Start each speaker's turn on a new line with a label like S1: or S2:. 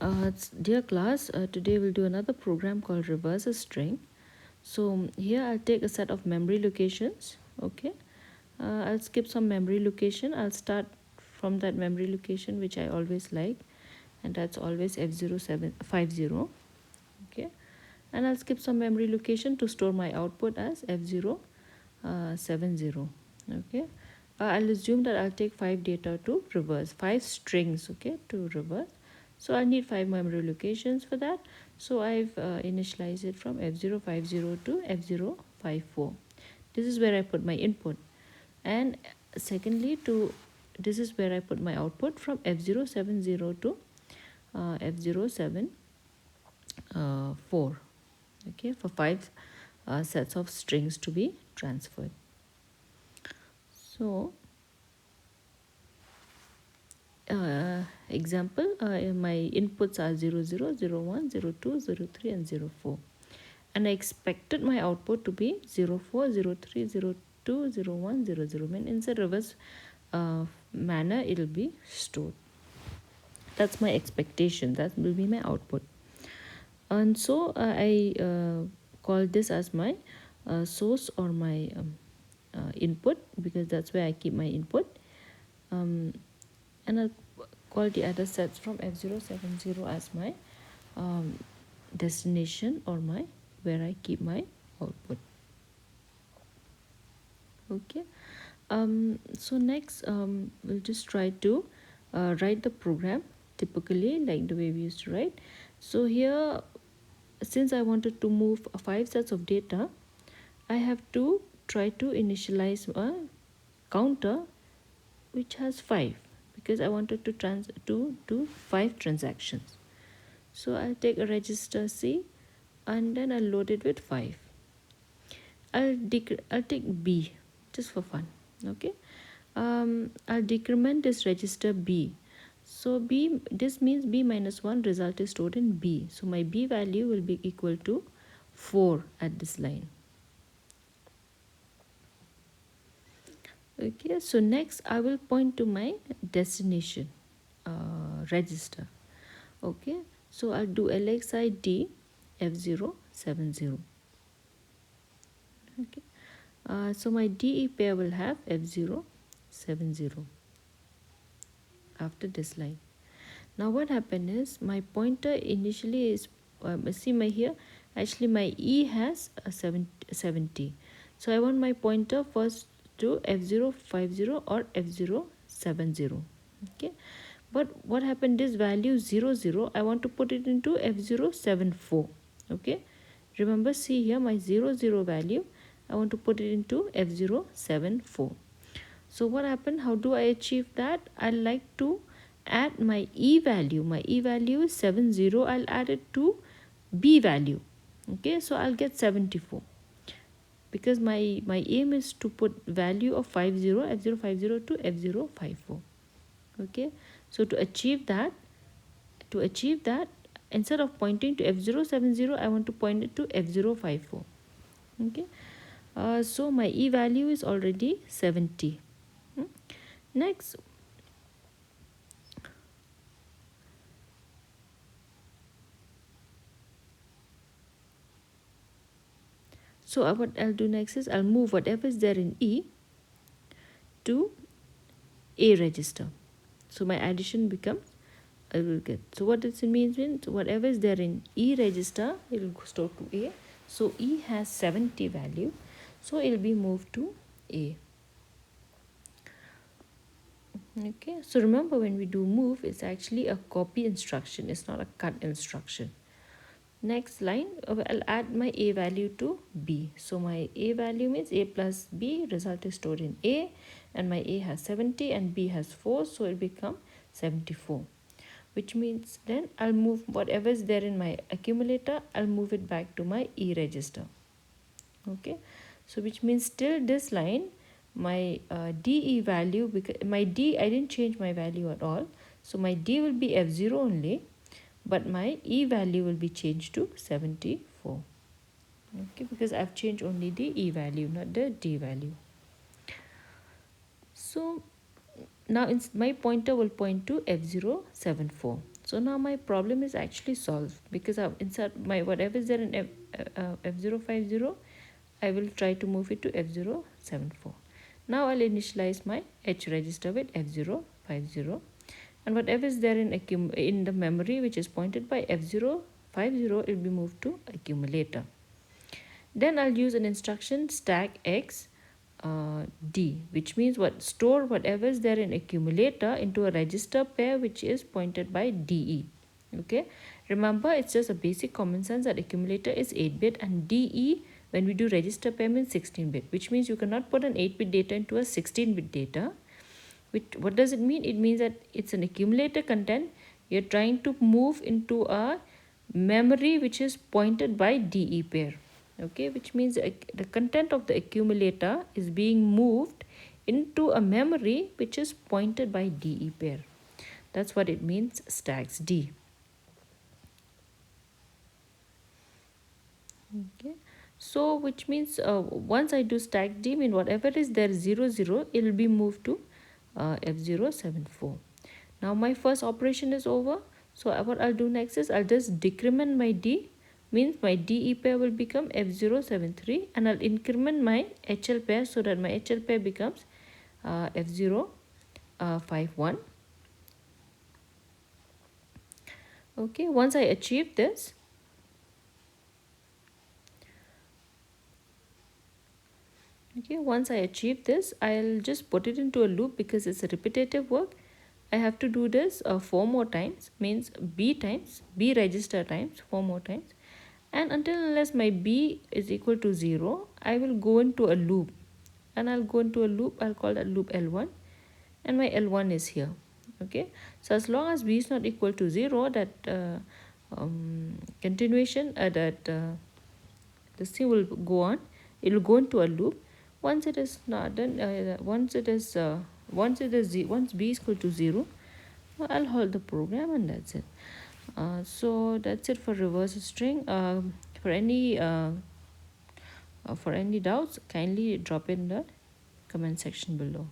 S1: Dear class, today we'll do another program called reverse a string. So here I'll take a set of memory locations. Okay, I'll skip some memory location. I'll start from that memory location which I always like, and that's always F0750. Okay, and I'll skip some memory location to store my output as F070. Okay, I'll assume that I'll take 5 data to reverse, 5 strings, okay, to reverse. So I need 5 memory locations for that. So I've initialized it from F050 to F054. This is where I put my input. And secondly, this is where I put my output from F070 to F074. Okay, for 5 sets of strings to be transferred. So example, my inputs are 00, 01, 02, 03 and 04, and I expected my output to be 04, 03, 02, 01, 00. When in the reverse manner it will be stored. That's my expectation, that will be my output. And so I call this as my source or my input, because that's where I keep my input. And I'll call the other sets from F070 as my destination or my where I keep my output. Okay, so next we'll just try to write the program typically like the way we used to write. So here, since I wanted to move 5 sets of data, I have to try to initialize a counter which has 5, because I wanted to do 5 transactions. So I'll take a register C and then I'll load it with 5. I'll take B just for fun. Okay, I'll decrement this register B. So B, this means B minus 1 result is stored in B. So my B value will be equal to 4 at this line. Okay, so next I will point to my destination register. Okay, so I'll do LXI F070. Okay, so my DE pair will have F070 after this line. Now what happened is my pointer initially is see my here, actually my E has a 70. So I want my pointer first to F050 or F070. Okay, but what happened, this value 00, I want to put it into F074. Okay, remember, see here, my 00 value I want to put it into F074. So what happened, how do I achieve that? I like to add my E value. My E value is 70. I'll add it to B value. Okay, so I'll get 74, because my aim is to put value of 50, F050 to F054. Okay, so to achieve that, instead of pointing to F070, I want to point it to F054. Okay, so my E value is already 70. Next, so what I'll do next is I'll move whatever is there in E to A register. So my addition becomes, I will get, so what does it mean? Whatever is there in E register, it will go store to A. So E has 70 value, so it will be moved to A. Okay, so remember, when we do move, it's actually a copy instruction, it's not a cut instruction. Next line, I'll add my A value to B. So my A value means A plus B, result is stored in A, and my A has 70 and B has 4, so it become 74. Which means then I'll move whatever is there in my accumulator, I'll move it back to my E register. Okay, so which means till this line, my DE value, because my D, I didn't change my value at all, so my D will be F0 only, but my E value will be changed to 74. Okay, because I've changed only the E value, not the D value. So now my pointer will point to F074. So now my problem is actually solved, because I've insert my whatever is there in F050, I will try to move it to F074. Now I'll initialize my H register with F050, and whatever is there in the memory which is pointed by F050 will be moved to accumulator. Then I'll use an instruction stack X D, which means store whatever is there in accumulator into a register pair which is pointed by DE. Okay, remember it's just a basic common sense that accumulator is 8-bit and DE when we do register pair means 16-bit, which means you cannot put an 8-bit data into a 16-bit data. What does it mean? It means that it's an accumulator content. You're trying to move into a memory which is pointed by DE pair. Okay, which means the content of the accumulator is being moved into a memory which is pointed by DE pair. That's what it means, stacks D. Okay, so which means once I do stack D, mean whatever is there 0 0, it will be moved to F074. Now my first operation is over. So what I'll do next is I'll just decrement my D, means my DE pair will become F073, and I'll increment my HL pair so that my HL pair becomes F051. Okay, once I achieve this, I'll just put it into a loop because it's a repetitive work. I have to do this 4 more times, means B register times 4 more times, and until unless my B is equal to 0, I will go into a loop, and I'll call that loop L1, and my L1 is here. Okay, so as long as B is not equal to 0, that continuation this thing will go on. It will go into a loop. Once it is not done, once B is equal to 0, I'll hold the program, and that's it. So that's it for reverse string. For any doubts, kindly drop in the comment section below.